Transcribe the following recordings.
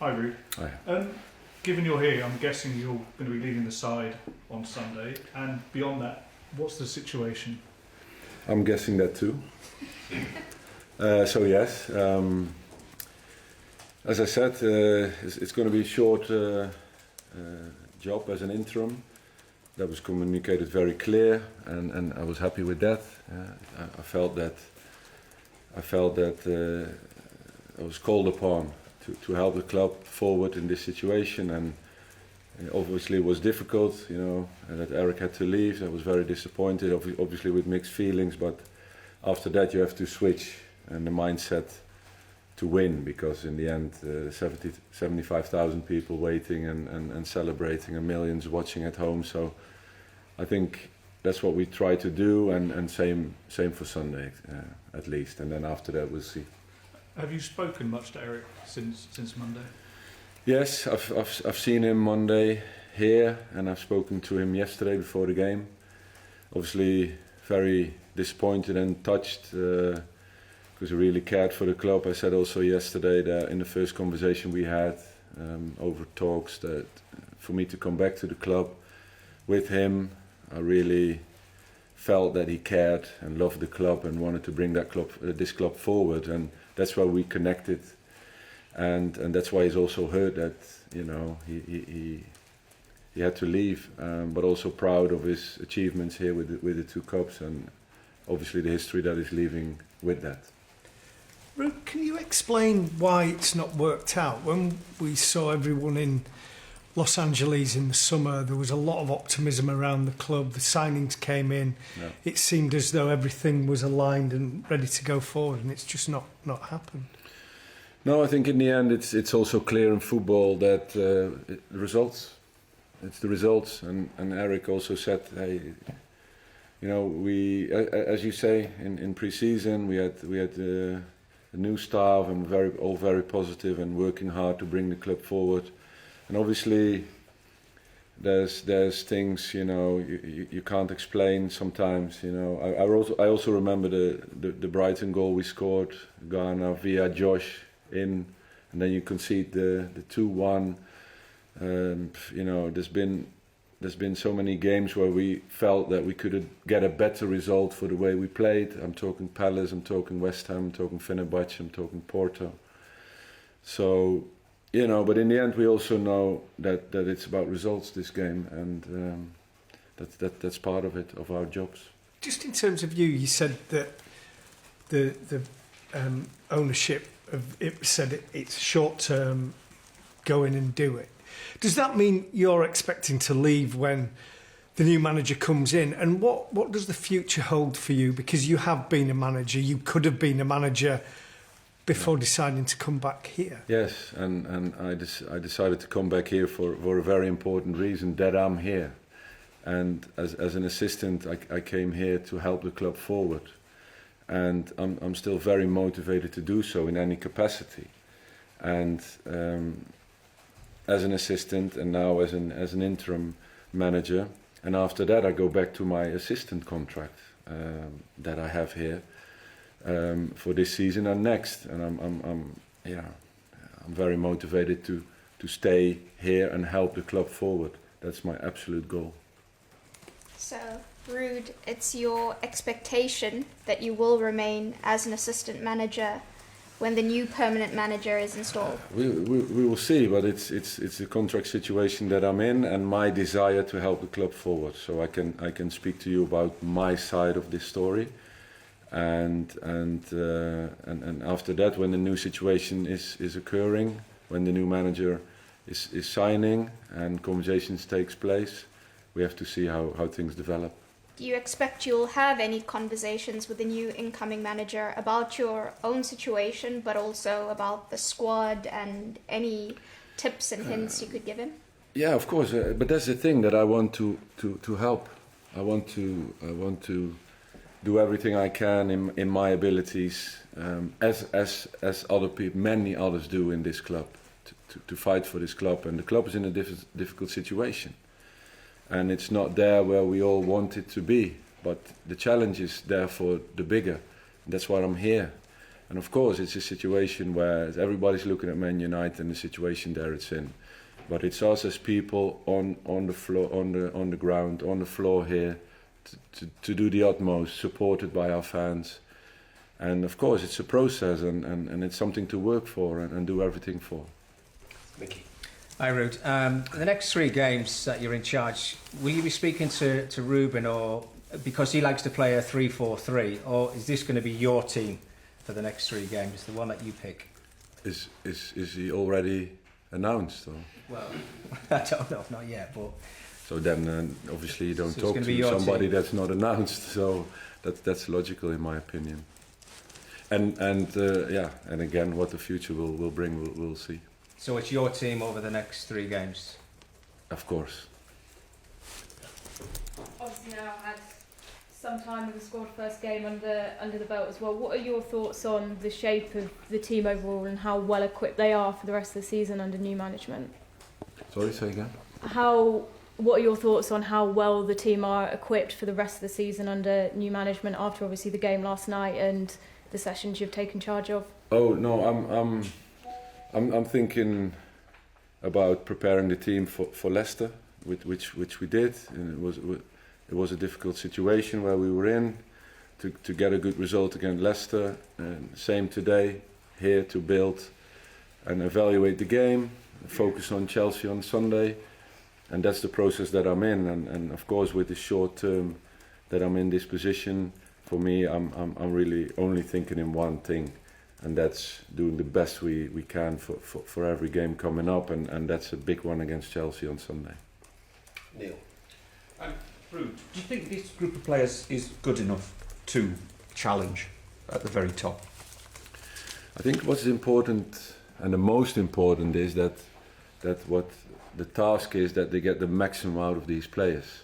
Hi, Ruud. Hi. Given you're here, I'm guessing you're going to be leading the side on Sunday. And beyond that, what's the situation? I'm guessing that too. So yes, as I said, it's going to be a short job as an interim. That was communicated very clear, and I was happy with that. I felt that I was called upon to help the club forward in this situation, and obviously it was difficult, that Erik had to leave. I was very disappointed, obviously with mixed feelings, but after that you have to switch and the mindset to win, because in the end 75,000 people waiting and celebrating and millions watching at home. So I think that's what we try to do, and same for Sunday at least, and then after that we'll see. Have you spoken much to Erik since Monday? Yes, I've seen him Monday here, and I've spoken to him yesterday before the game. Obviously very disappointed and touched, because he really cared for the club. I said also yesterday that in the first conversation we had over talks, that for me to come back to the club with him, I really felt that he cared and loved the club and wanted to bring this club forward, and that's why we connected, and that's why he's also heard that he had to leave, but also proud of his achievements here with the two cups, and obviously the history that he's leaving with that. Ruud, can you explain why it's not worked out? When we saw everyone in Los Angeles in the summer, there was a lot of optimism around the club. The signings came in. Yeah. It seemed as though everything was aligned and ready to go forward, and it's just not happened. No, I think in the end it's also clear in football that the results. It's the results, and Erik also said, hey, we, as you say, in pre-season we had a new staff, and all very positive and working hard to bring the club forward. And obviously, there's things you can't explain sometimes. I also remember the Brighton goal we scored, Ghana via Josh in, and then you concede the 2-1. There's been so many games where we felt that we could get a better result for the way we played. I'm talking Palace, I'm talking West Ham, I'm talking Fenerbahce, I'm talking Porto. So. But in the end, we also know that it's about results, this game, and that's part of it, of our jobs. Just in terms of you said that the ownership of it said it's short term, go in and do it. Does that mean you're expecting to leave when the new manager comes in? And what does the future hold for you? Because you have been a manager, you could have been a manager before deciding to come back here. Yes, and I decided to come back here for a very important reason, that I'm here. And as an assistant, I came here to help the club forward. And I'm still very motivated to do so in any capacity. And as an assistant, and now as an interim manager, and after that I go back to my assistant contract that I have here. For this season and next, and I'm very motivated to stay here and help the club forward. That's my absolute goal. So, Ruud, it's your expectation that you will remain as an assistant manager when the new permanent manager is installed? We will see, but it's a contract situation that I'm in, and my desire to help the club forward. So I can speak to you about my side of this story. And after that, when the new situation is occurring, when the new manager is signing and conversations takes place, we have to see how things develop. Do you expect you'll have any conversations with the new incoming manager about your own situation, but also about the squad and any tips and hints you could give him? Yeah, of course. But that's the thing, that I want to help. I want to do everything I can in my abilities, as other people, many others do in this club, to fight for this club. And the club is in a difficult situation, and it's not there where we all want it to be. But the challenge is therefore the bigger. And that's why I'm here, And of course, it's a situation where everybody's looking at Man United and the situation there it's in. But it's us as people on the floor, on the ground, on the floor here, to do the utmost, supported by our fans. And of course, it's a process, and it's something to work for and do everything for. Mickey. Hi, Ruud. The next 3 games that you're in charge, will you be speaking to Ruben, or because he likes to play a 3-4-3, or is this going to be your team for the next 3 games, the one that you pick? Is he already announced? Or? Well, I don't know, not yet, but... So then, obviously, you don't So talk it's gonna be to your somebody team. that's not announced. So that's logical, in my opinion. And again, what the future will bring, we'll see. So it's your team over the next 3 games? Of course. Obviously now had some time with the squad, first game under the belt as well. What are your thoughts on the shape of the team overall and how well equipped they are for the rest of the season under new management? Sorry, say again? What are your thoughts on how well the team are equipped for the rest of the season under new management after obviously the game last night and the sessions you've taken charge of? Oh no, I'm thinking about preparing the team for Leicester, which we did. And it was a difficult situation where we were in to get a good result against Leicester. And same today, here to build and evaluate the game, focus on Chelsea on Sunday, and that's the process that I'm in. And of course, with the short term that I'm in this position, for me, I'm really only thinking in one thing. And that's doing the best we can for every game coming up, and that's a big one against Chelsea on Sunday. Neil. Ruud, do you think this group of players is good enough to challenge at the very top? I think what's important and the most important is that what the task is that they get the maximum out of these players.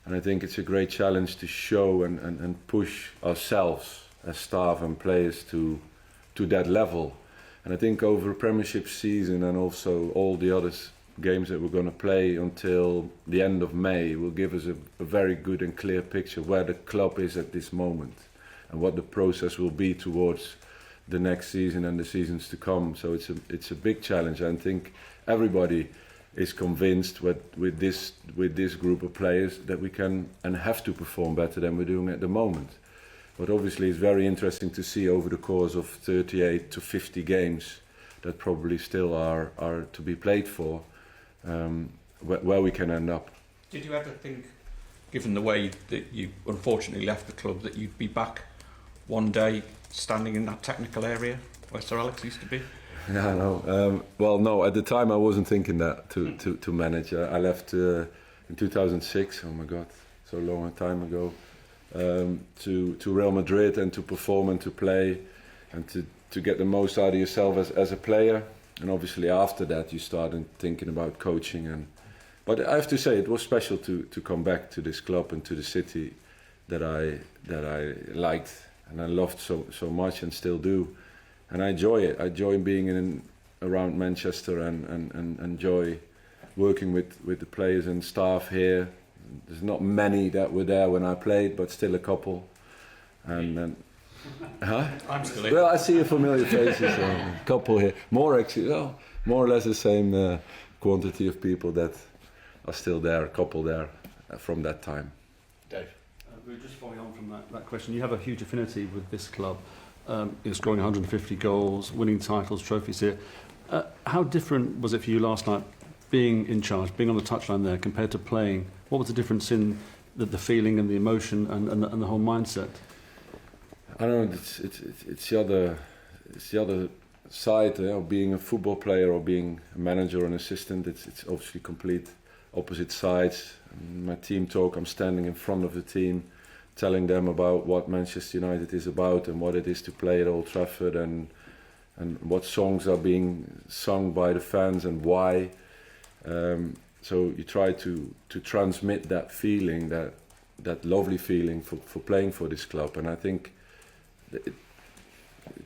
And I think it's a great challenge to show and push ourselves as staff and players to that level. And I think over a Premiership season and also all the other games that we're going to play until the end of May will give us a very good and clear picture where the club is at this moment and what the process will be towards the next season and the seasons to come. So it's a big challenge. I think everybody is convinced with this group of players that we can and have to perform better than we're doing at the moment. But obviously it's very interesting to see over the course of 38 to 50 games that probably still are to be played for, where we can end up. Did you ever think, given the way that you unfortunately left the club, that you'd be back one day standing in that technical area where Sir Alex used to be? Yeah, no. Well, no. At the time, I wasn't thinking that to manage. I left in 2006. Oh my God, so long a time ago. To Real Madrid and to perform and to play and to get the most out of yourself as a player. And obviously after that you started thinking about coaching. But I have to say it was special to come back to this club and to the city that I liked and I loved so much and still do. And I enjoy it. I enjoy being around Manchester and enjoy working with the players and staff here. There's not many that were there when I played, but still a couple. And huh? I'm still here. Well, I see a familiar faces. A couple here. More actually. Well, more or less the same quantity of people that are still there. A couple there from that time. Dave. We're just following on from that question. You have a huge affinity with this club. You're scoring 150 goals, winning titles, trophies here. How different was it for you last night, being in charge, being on the touchline there, compared to playing? What was the difference in the feeling and the emotion and the whole mindset? I don't know. It's the other side. Being a football player or being a manager or an assistant. It's obviously complete opposite sides. My team talk. I'm standing in front of the team, telling them about what Manchester United is about and what it is to play at Old Trafford and what songs are being sung by the fans and why. So you try to transmit that feeling, that lovely feeling for playing for this club, and I think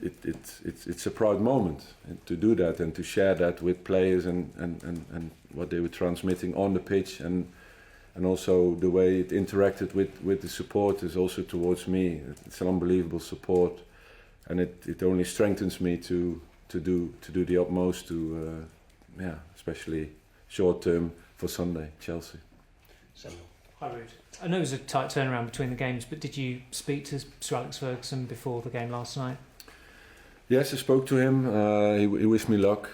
it's a proud moment to do that and to share that with players and what they were transmitting on the pitch and also the way it interacted with the supporters also towards me. It's an unbelievable support and it only strengthens me to do the utmost to especially short term for Sunday, Chelsea. Samuel. Hi, Ruud. I know it was a tight turnaround between the games, but did you speak to Sir Alex Ferguson before the game last night? Yes, I spoke to him. He wished me luck.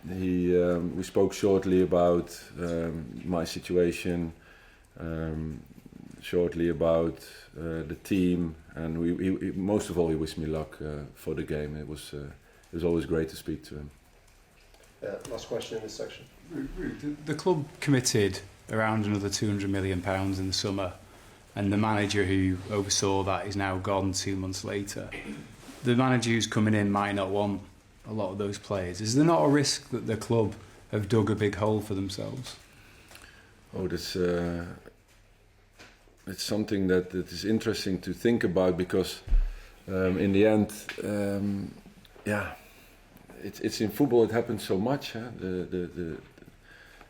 We spoke shortly about my situation, shortly about the team, and he most of all he wished me luck for the game. It was always great to speak to him. Last question in this section. The club committed around another £200 million in the summer, and the manager who oversaw that is now gone 2 months later. The manager who's coming in might not want a lot of those players. Is there not a risk that the club have dug a big hole for themselves? Oh, that's it's something that is interesting to think about, because in the end, it's in football. It happens so much. Huh?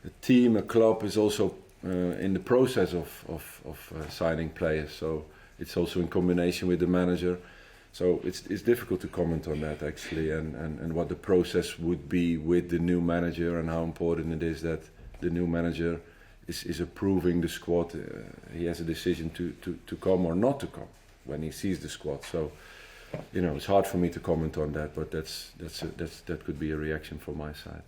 The team, a club, is also in the process of signing players. So it's also in combination with the manager. So it's difficult to comment on that actually, and what the process would be with the new manager, and how important it is that the new manager is approving the squad. He has a decision to come or not to come when he sees the squad. So it's hard for me to comment on that, but that could be a reaction from my side.